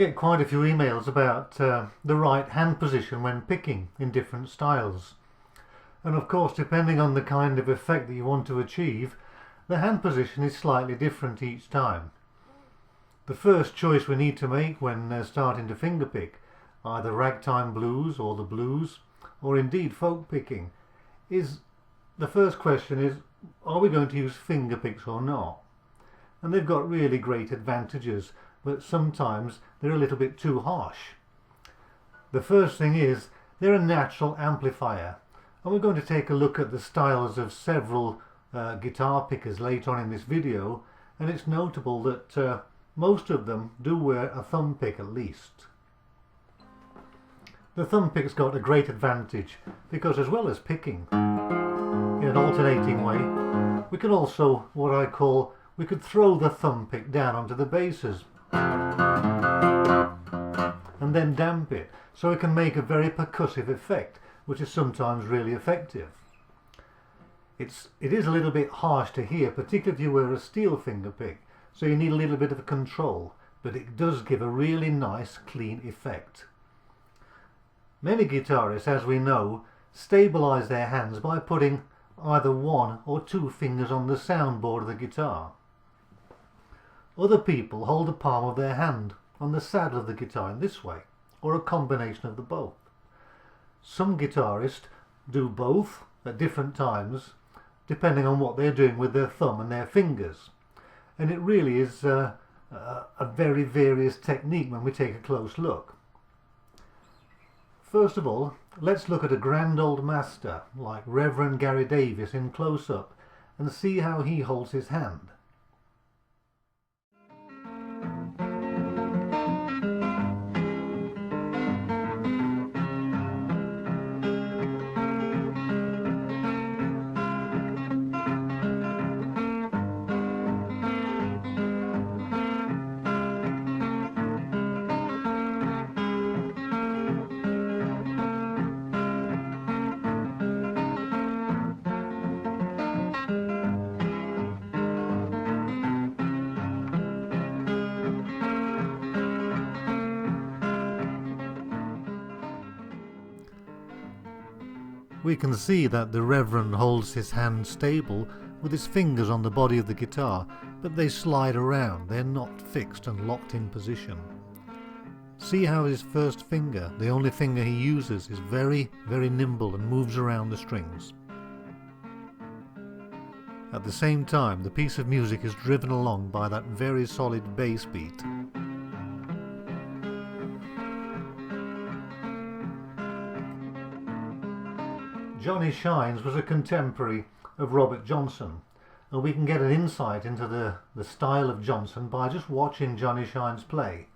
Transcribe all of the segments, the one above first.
get quite a few emails about the right hand position when picking in different styles. And of course, depending on the kind of effect that you want to achieve, the hand position is slightly different each time. The first choice we need to make when starting to fingerpick, either ragtime blues or the blues, or indeed folk picking, is the first question is, are we going to use fingerpicks or not? And they've got really great advantages, but sometimes they're a little bit too harsh. The first thing is, they're a natural amplifier, and we're going to take a look at the styles of several guitar pickers later on in this video, and it's notable that most of them do wear a thumb pick at least. The thumb pick's got a great advantage because, as well as picking in an alternating way, we can also, we could throw the thumb pick down onto the basses and then damp it, so it can make a very percussive effect, which is sometimes really effective. It is a little bit harsh to hear, particularly if you wear a steel finger pick, so you need a little bit of control, but it does give a really nice clean effect. Many guitarists, as we know, stabilize their hands by putting either one or two fingers on the soundboard of the guitar. Other people hold the palm of their hand on the saddle of the guitar in this way, or a combination of the both. Some guitarists do both at different times, depending on what they're doing with their thumb and their fingers. And it really is a very various technique when we take a close look. First of all, let's look at a grand old master like Reverend Gary Davis in close-up and see how he holds his hand. We can see that the Reverend holds his hand stable with his fingers on the body of the guitar, but they slide around, they're not fixed and locked in position. See how his first finger, the only finger he uses, is very, very nimble and moves around the strings. At the same time, the piece of music is driven along by that very solid bass beat. Johnny Shines was a contemporary of Robert Johnson, and we can get an insight into the style of Johnson by just watching Johnny Shines play.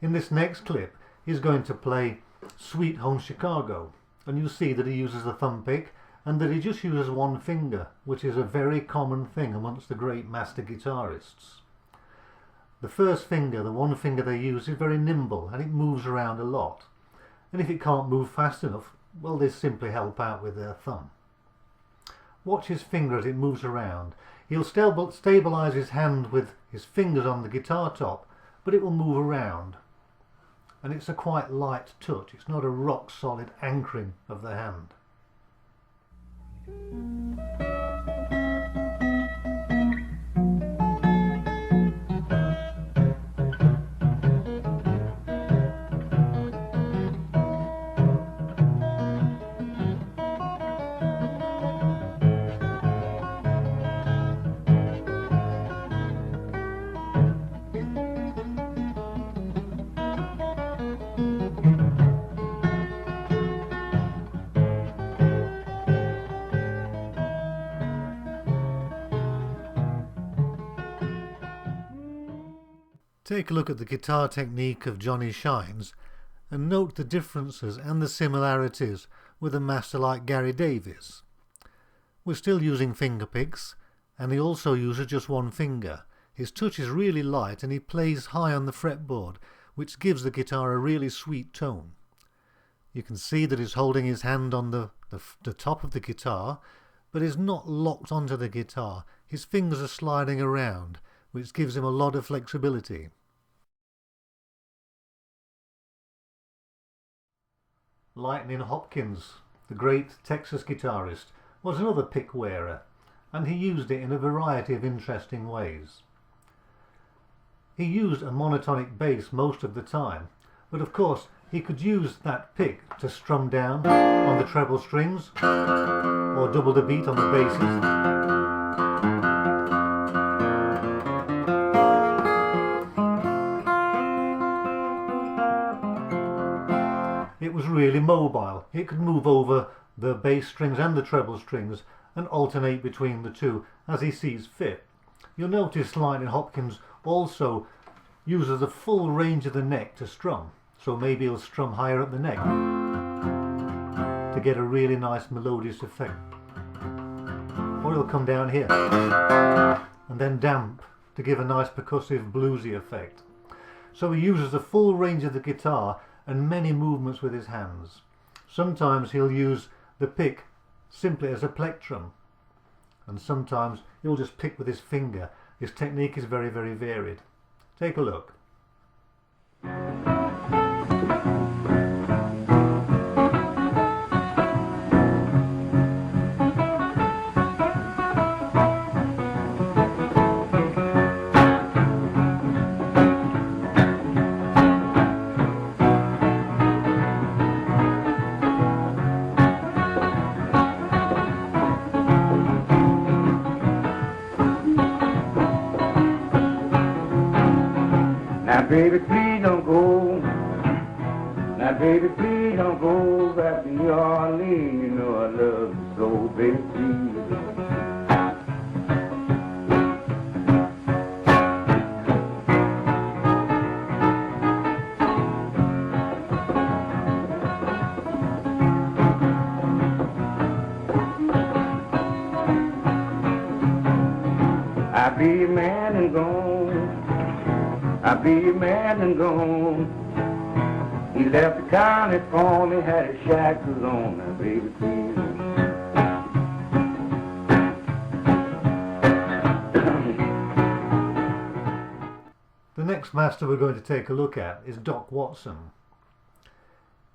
In this next clip, he's going to play Sweet Home Chicago, and you'll see that he uses the thumb pick and that he just uses one finger, which is a very common thing amongst the great master guitarists. The first finger, the one finger they use, is very nimble and it moves around a lot. And if it can't move fast enough, well, they simply help out with their thumb. Watch his finger as it moves around. He'll stabilize his hand with his fingers on the guitar top, but it will move around. And it's a quite light touch. It's not a rock solid anchoring of the hand. Take a look at the guitar technique of Johnny Shines and note the differences and the similarities with a master like Gary Davis. We're still using finger picks, and he also uses just one finger. His touch is really light and he plays high on the fretboard, which gives the guitar a really sweet tone. You can see that he's holding his hand on the top of the guitar, but is not locked onto the guitar. His fingers are sliding around, which gives him a lot of flexibility. Lightnin Hopkins, the great Texas guitarist, was another pick wearer, and he used it in a variety of interesting ways. He used a monotonic bass most of the time, but of course he could use that pick to strum down on the treble strings or double the beat on the basses. It was really mobile. It could move over the bass strings and the treble strings and alternate between the two as he sees fit. You'll notice Lightnin Hopkins also uses the full range of the neck to strum, so maybe he'll strum higher up the neck to get a really nice melodious effect, or he'll come down here and then damp to give a nice percussive bluesy effect. So he uses the full range of the guitar and many movements with his hands. Sometimes he'll use the pick simply as a plectrum, and sometimes he'll just pick with his finger. His technique is very, very varied. Take a look. Now baby, please don't go. Now baby, please don't go back to New Orleans. You know I love you so, baby, please. I'll be a man and gone. I'll be a man and gone. He left the county for me, had his shackles on. Now baby, please. The next master we're going to take a look at is Doc Watson.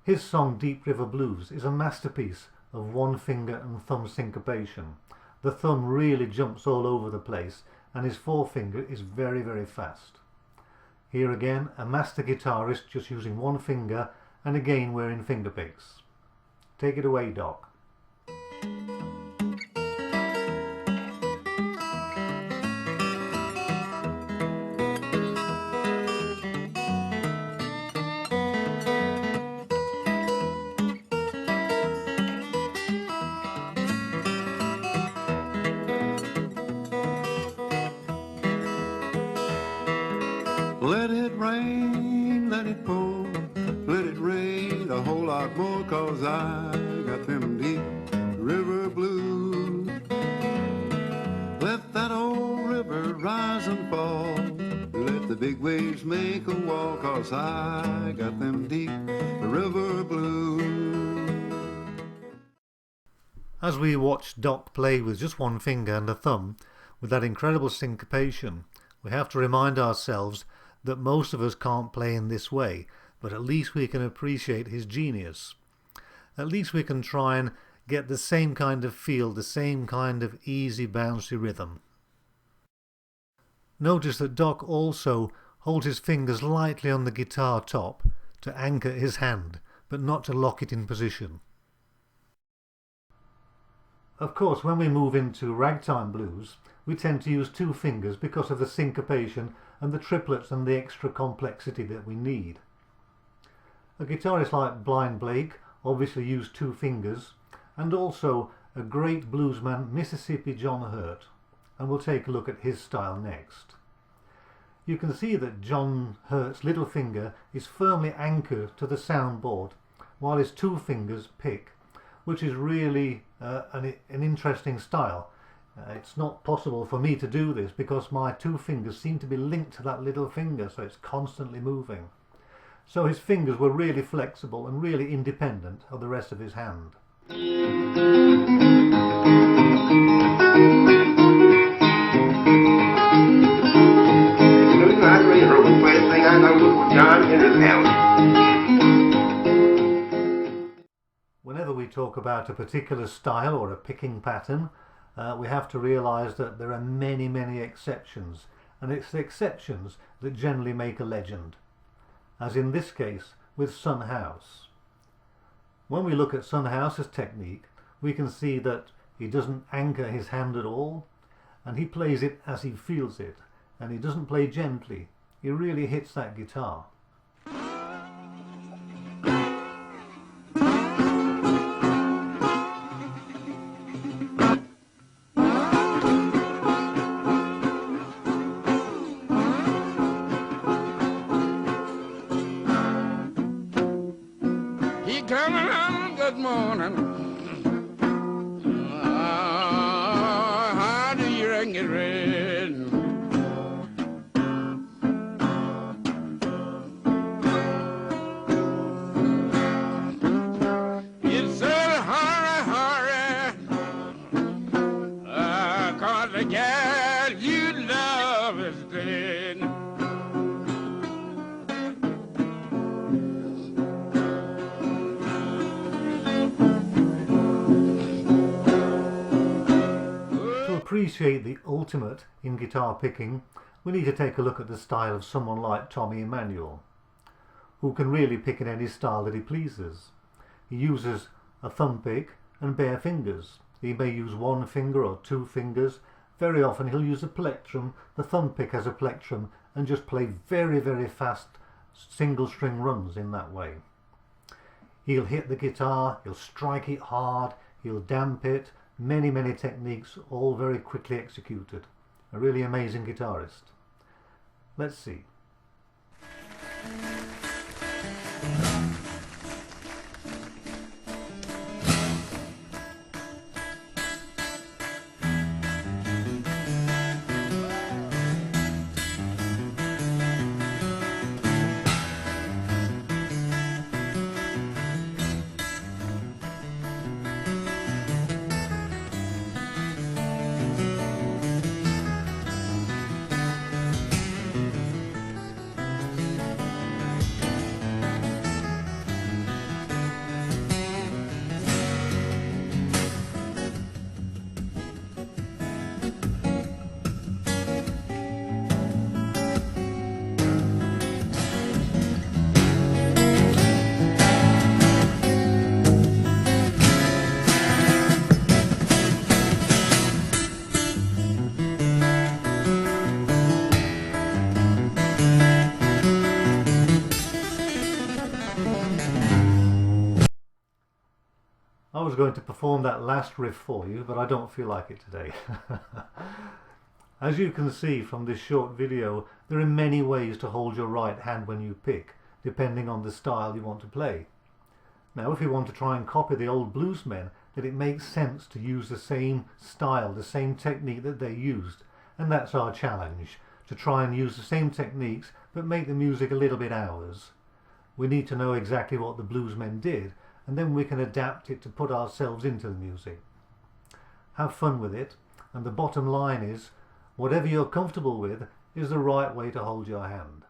His song Deep River Blues is a masterpiece of one finger and thumb syncopation. The thumb really jumps all over the place and his forefinger is very, very fast. Here again, a master guitarist just using one finger and again wearing finger picks. Take it away, Doc. Let it rain, let it pour, let it rain a whole lot more, 'cause I got them deep river blues. Let that old river rise and fall, let the big waves make a wall, 'cause I got them deep river blues. As we watch Doc play with just one finger and a thumb, with that incredible syncopation, we have to remind ourselves that most of us can't play in this way, but at least we can appreciate his genius. At least we can try and get the same kind of feel, the same kind of easy, bouncy rhythm. Notice that Doc also holds his fingers lightly on the guitar top to anchor his hand, but not to lock it in position. Of course, when we move into ragtime blues, we tend to use two fingers because of the syncopation and the triplets and the extra complexity that we need. A guitarist like Blind Blake obviously used two fingers, and also a great bluesman, Mississippi John Hurt, and we'll take a look at his style next. You can see that John Hurt's little finger is firmly anchored to the soundboard, while his two fingers pick, which is really an interesting style. It's not possible for me to do this because my two fingers seem to be linked to that little finger, so it's constantly moving. So his fingers were really flexible and really independent of the rest of his hand. You know, I really heard the first thing I know was John in his house. Whenever we talk about a particular style or a picking pattern, we have to realize that there are many, many exceptions, and it's the exceptions that generally make a legend, as in this case with Son House. When we look at Son House's technique, we can see that he doesn't anchor his hand at all, and he plays it as he feels it, and he doesn't play gently. He really hits that guitar. He coming on, good morning. How do you reckon it red? It's a hurry, 'cause the gal you love is dead. To appreciate the ultimate in guitar picking, we need to take a look at the style of someone like Tommy Emmanuel, who can really pick in any style that he pleases. He uses a thumb pick and bare fingers. He may use one finger or two fingers. Very often he'll use a plectrum, the thumb pick as a plectrum, and just play very, very fast single string runs in that way. He'll hit the guitar, he'll strike it hard, he'll damp it. Many, many techniques, all very quickly executed. A really amazing guitarist. Let's see. I was going to perform that last riff for you, but I don't feel like it today. As you can see from this short video, there are many ways to hold your right hand when you pick, depending on the style you want to play. Now, if you want to try and copy the old bluesmen, then it makes sense to use the same style, the same technique that they used. And that's our challenge, to try and use the same techniques, but make the music a little bit ours. We need to know exactly what the bluesmen did, and then we can adapt it to put ourselves into the music. Have fun with it, and the bottom line is, whatever you're comfortable with is the right way to hold your hand.